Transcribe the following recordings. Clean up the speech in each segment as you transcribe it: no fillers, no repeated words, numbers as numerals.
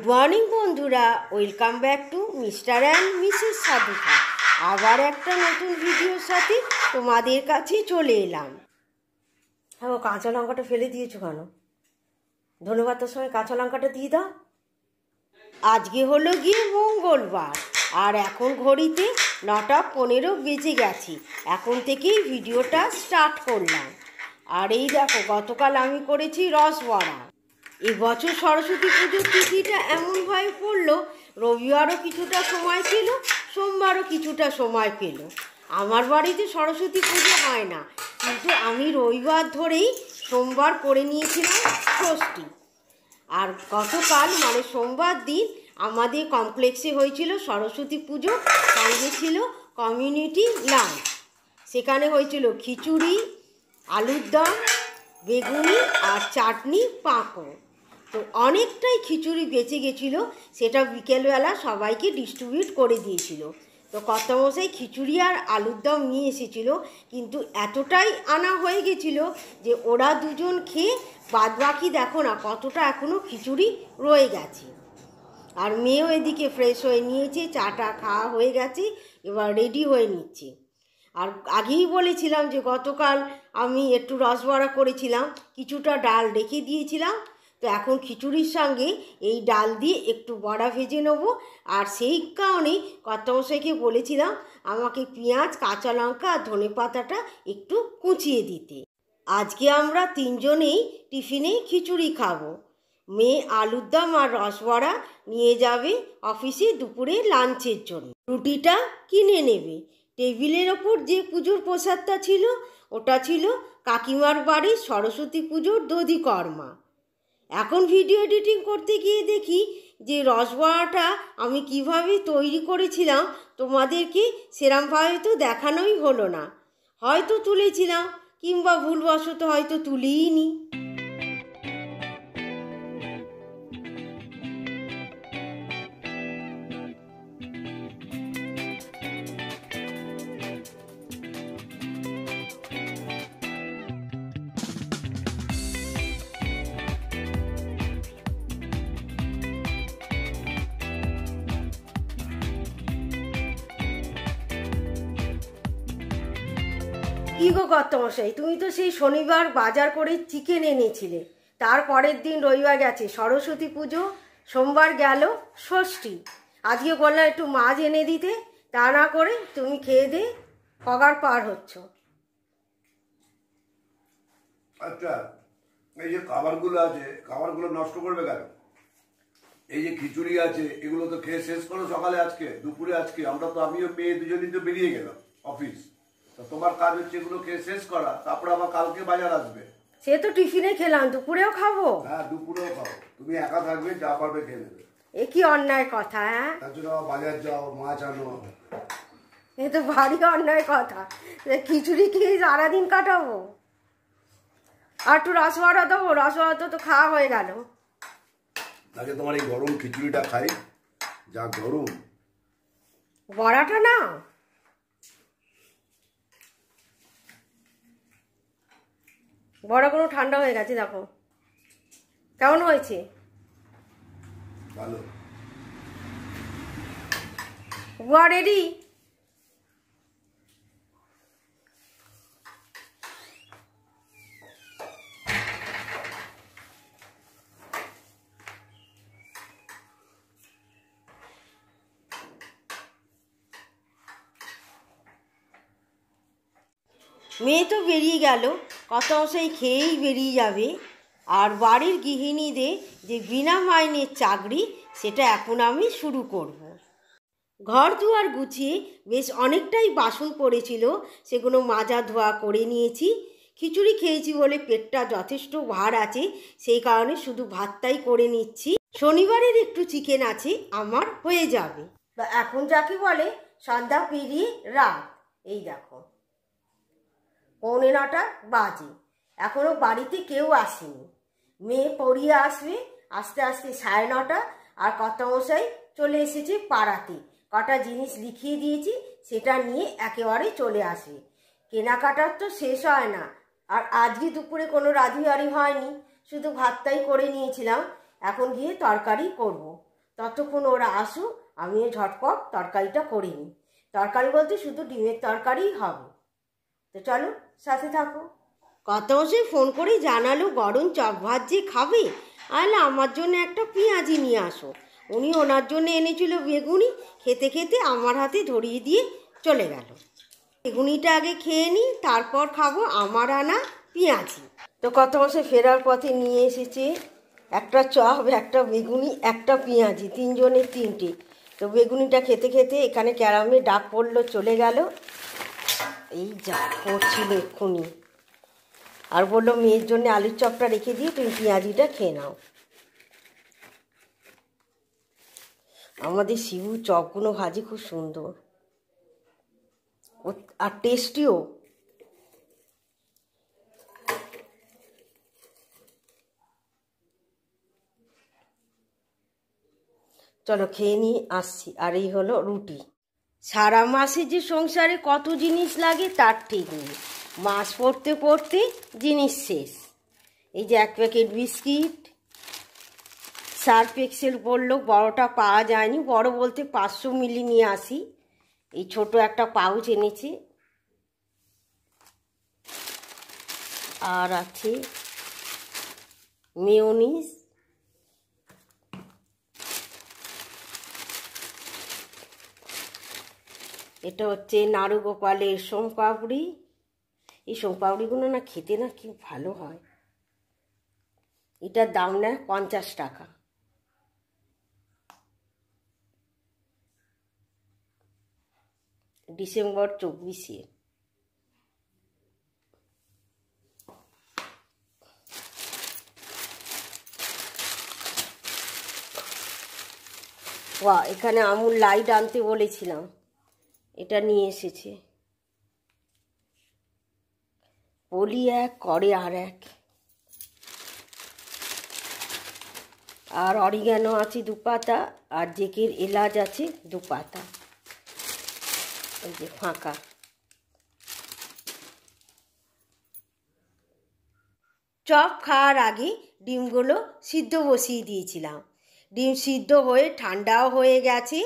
Good morning বন্ধুরা, welcome back to mister and missus Sadhuka. আবার একটা নতুন ভিডিওর সাথে তোমাদের কাছে চলে এলাম। হ্যাঁ, কাঁচা লঙ্কাটা ফেলে দিয়েছো কেন? ধন্যবাদের সময় কাঁচা লঙ্কাটা দিয়ে দাও। আজকে হলো গিয়ে মঙ্গলবার, আর এখন ঘড়িতে 9:15 বেজে গেছে। এখন থেকেই ভিডিওটা স্টার্ট করলাম। আর এই দেখো, গতকাল আমি করেছি রসবড়া। এবছর সরস্বতী পুজোর তিথিটা এমনভাবে পড়লো, রবিবারও কিছুটা সময় ছিল, সোমবারও কিছুটা সময় পেল। আমার বাড়িতে সরস্বতী পুজো হয় না, কিন্তু আমি রবিবার ধরেই সোমবার করে নিয়েছিলাম ষষ্ঠী। আর গতকাল মানে সোমবার দিন আমাদের কমপ্লেক্সে হয়েছিল সরস্বতী পুজো, সঙ্গে ছিল কমিউনিটি লাঞ্চ। সেখানে হয়েছিল খিচুড়ি, আলুর দম, বেগুনি আর চাটনি, পাঁপড়। তো অনেকটাই খিচুড়ি বেঁচে গেছিলো, সেটা বিকেলবেলা সবাইকে ডিস্ট্রিবিউট করে দিয়েছিল। তো কর্তামশাই খিচুড়ি আর আলুর দম নিয়ে এসেছিলো, কিন্তু এতটাই আনা হয়ে গেছিলো যে ওরা দুজন খেয়ে বাদ বাকি দেখো না কতটা এখনও খিচুড়ি রয়ে গেছে। আর মেয়েও এদিকে ফ্রেশ হয়ে নিয়েছে, চাটা খাওয়া হয়ে গেছে, এবার রেডি হয়ে নিচ্ছে। আর আগেই বলেছিলাম যে গতকাল আমি একটু রসবড়া করেছিলাম, কিছুটা ডাল রেখে দিয়েছিলাম। তো এখন খিচুড়ির সঙ্গে এই ডাল দিয়ে একটু বড়া ভেজে নেবো। আর সেই কারণেই কর্তামশাইকে বলেছিলাম আমাকে পেঁয়াজ, কাঁচা লঙ্কা আর ধনেপাতাটা একটু কুচিয়ে দিতে। আজকে আমরা তিনজনেই টিফিনে খিচুড়ি খাবো। মেয়ে আলুর দম আর রসবড়া নিয়ে যাবে অফিসে দুপুরে লাঞ্চের জন্য। রুটিটা কিনে নেবে। টেবিলের ওপর যে পুজোর প্রসাদটা ছিল, ওটা ছিল কাকিমার বাড়ির সরস্বতী পুজোর দধিকর্মা। এখন ভিডিও এডিটিং করতে গিয়ে দেখি যে রসবড়াটা আমি কিভাবে তৈরি করেছিলাম তোমাদেরকে সেরমভাবে তো দেখানোই হলো না। হয়তো তুলেছিলাম, কিংবা ভুলবশত হয়তো তুলিইনি। কি গো কর্তামশাই, তুমি তো সেই শনিবার বাজার করে চিকেন এনেছিলে, তার পরের দিন রবিবার গেছে সরস্বতী পুজো, সোমবার গেল ষষ্ঠী। আজকে বললাম একটু মাছ এনে দিতে, তা না করে তুমি খেয়ে দে পগার পার হচ্ছ। আচ্ছা, এই যে খাবারগুলো আছে, খাবারগুলো নষ্ট করবে কেন? এই যে খিচুড়ি আছে, এগুলো তো খেয়ে শেষ করো সকালে, আজকে দুপুরে। আজকে আমরা তো আমিও মেয়ে দুজনই তো বেরিয়ে গেলাম অফিস। তো তোমার কাজ হচ্ছে এগুলো খেয়ে শেষ করা, তারপরে আবার কালকে বাজার আসবে। সে তো টিফিনে খেলাম, দুপুরেও খাবো। হ্যাঁ, দুপুরেও খাও। তুমি একা থাকবে, যা পারবে খেয়ে নেবে। এ কি অন্যায় কথা! হ্যাঁ, তার জন্য বাজার যাও, মাছ আনো। এ তো ভারী অন্যায় কথা। খিচুড়ি খেয়ে সারাদিন কাটাবো? আর একটু রসবড়া দেবো, রসবড়া তো খাওয়া হয়ে গেল। আগে তোমার এই গরম খিচুড়িটা খাই, যা গরম। বড়াটা না, বড়াগুলো ঠান্ডা হয়ে গেছে, দেখো কেমন হয়েছে। ভালো। বুয়া রেডি? মেয়ে তো বেরিয়ে গেল, কর্তামশাই খেয়েই বেরিয়ে যাবে। আর বাড়ির গৃহিণীদের যে বিনা মাইনের চাকরি, সেটা এখন আমি শুরু করব। ঘর দুয়ার গুছিয়ে বেশ অনেকটাই বাসন পড়েছিল, সেগুলো মাজা ধোয়া করে নিয়েছি। খিচুড়ি খেয়েছি বলে পেটটা যথেষ্ট ভার আছে, সেই কারণে শুধু ভাতটাই করে নিচ্ছি। শনিবারের একটু চিকেন আছে, আমার হয়ে যাবে। এখন যাকে বলে সন্ধ্যা পেরিয়ে রাত। এই দেখো 9:45 বাজে, এখনও বাড়িতে কেউ আসেনি। মেয়ে পড়িয়ে আসবে আস্তে আস্তে 9:30, আর কর্তামশাই চলে এসেছে পাড়াতে। কটা জিনিস লিখিয়ে দিয়েছি, সেটা নিয়ে একেবারে চলে আসবে। কেনাকাটার তো শেষ হয় না। আর আজকে দুপুরে কোনো রাঁধুনি হয়নি, শুধু ভাতটাই করে নিয়েছিলাম। এখন গিয়ে তরকারি করব। ততক্ষণ ওরা আসুক, আমিও ঝটপট তরকারিটা করে নিই। তরকারি বলতে শুধু ডিমের তরকারিই হবে। তো চলো সাথে থাকো। কত বসে ফোন করে জানালো গরম চপ ভাত যে খাবে, আলে আমার জন্য একটা পেঁয়াজি নিয়ে আসো। উনি ওনার জন্য এনেছিল বেগুনি, খেতে খেতে আমার হাতে ধরিয়ে দিয়ে চলে গেল। বেগুনিটা আগে খেয়ে নিই, তারপর খাবো আমার আনা পেঁয়াজি। তো কত বসে ফেরার পথে নিয়ে এসেছে একটা চপ, একটা বেগুনি, একটা পেঁয়াজি, তিনজনের তিনটে। তো বেগুনিটা খেতে খেতে এখানে ক্যারামে ডাক পড়লো, চলে গেল। এই যা করছিল এক্ষুনি, আর বললো মেয়ের জন্য আলুর চপটা রেখে দিয়ে তুমি পেঁয়াজিটা খেয়ে নাও। আমাদের শিবু চপগুলো ভাজি খুব সুন্দর আর টেস্টিও। চলো খেয়ে নিয়ে আসছি। আর এই হলো রুটি। সারা মাসে যে সংসারে কত জিনিস লাগে তার ঠিক নেই, মাস পড়তে পড়তে জিনিস শেষ। এই যে এক প্যাকেট বিস্কিট, সার্ফ এক্সেল পড়লো, বড়টা পাওয়া যায়নি, বড় বলতে 500 মিলি নিয়ে আসি। এই ছোট একটা পাউচ এনেছি। আর আছে মেয়োনিজ, এটা হচ্ছে নাড়ুগোপালের সোমপাপড়ি। এই সোমপাপড়িগুলো না খেতে না কি ভালো হয়। এটার দাম নেয় 50 টাকা। ডিসেম্বর 24-এ। এখানে আমুল লাইট আনতে বলেছিলাম, এটা নিয়ে এসেছে। বলি এক করে আর এক। আর অরিগ্যানো আছে 2 পাতা, আর জেকের এলাচ আছে 2 পাতা। এই যে ফাঁকা। চপ খাওয়ার আগে ডিমগুলো সিদ্ধ বসিয়ে দিয়েছিলাম। ডিম সিদ্ধ হয়ে ঠান্ডাও হয়ে গেছে,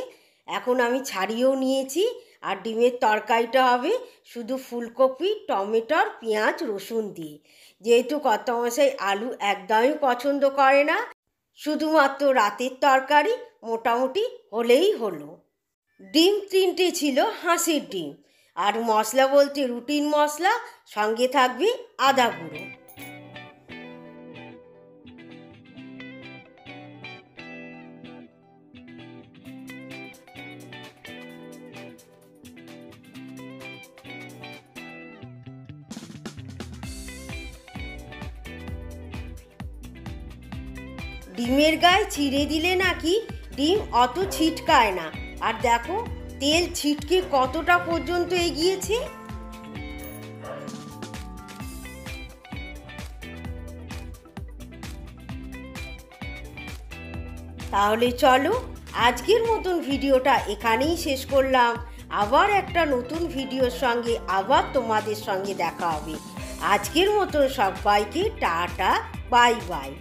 এখন আমি ছাড়িয়েও নিয়েছি। আর ডিমের তরকারিটা হবে শুধু ফুলকপি, টমেটোর, পেঁয়াজ, রসুন দিয়ে। যেহেতু কর্তামশাই আলু একদমই পছন্দ করে না, শুধুমাত্র রাতের তরকারি মোটামুটি হলেই হলো। ডিম 3টে ছিল হাঁসের ডিম। আর মশলা বলতে রুটিন মশলা, সঙ্গে থাকবে আদা গুঁড়ো। ডিমের গায়ে চিড়ে দিলে নাকি ডিম অত ছিটকায় না। আর দেখো তেল ছিটকে কতটা পর্যন্ত এগিয়েছে। তাহলে চলো আজকের মতন ভিডিওটা এখানেই শেষ করলাম। আবার একটা নতুন ভিডিওর সঙ্গে আবার তোমাদের সঙ্গে দেখা হবে। আজকের মতন সবাইকে টাটা, বাই বাই।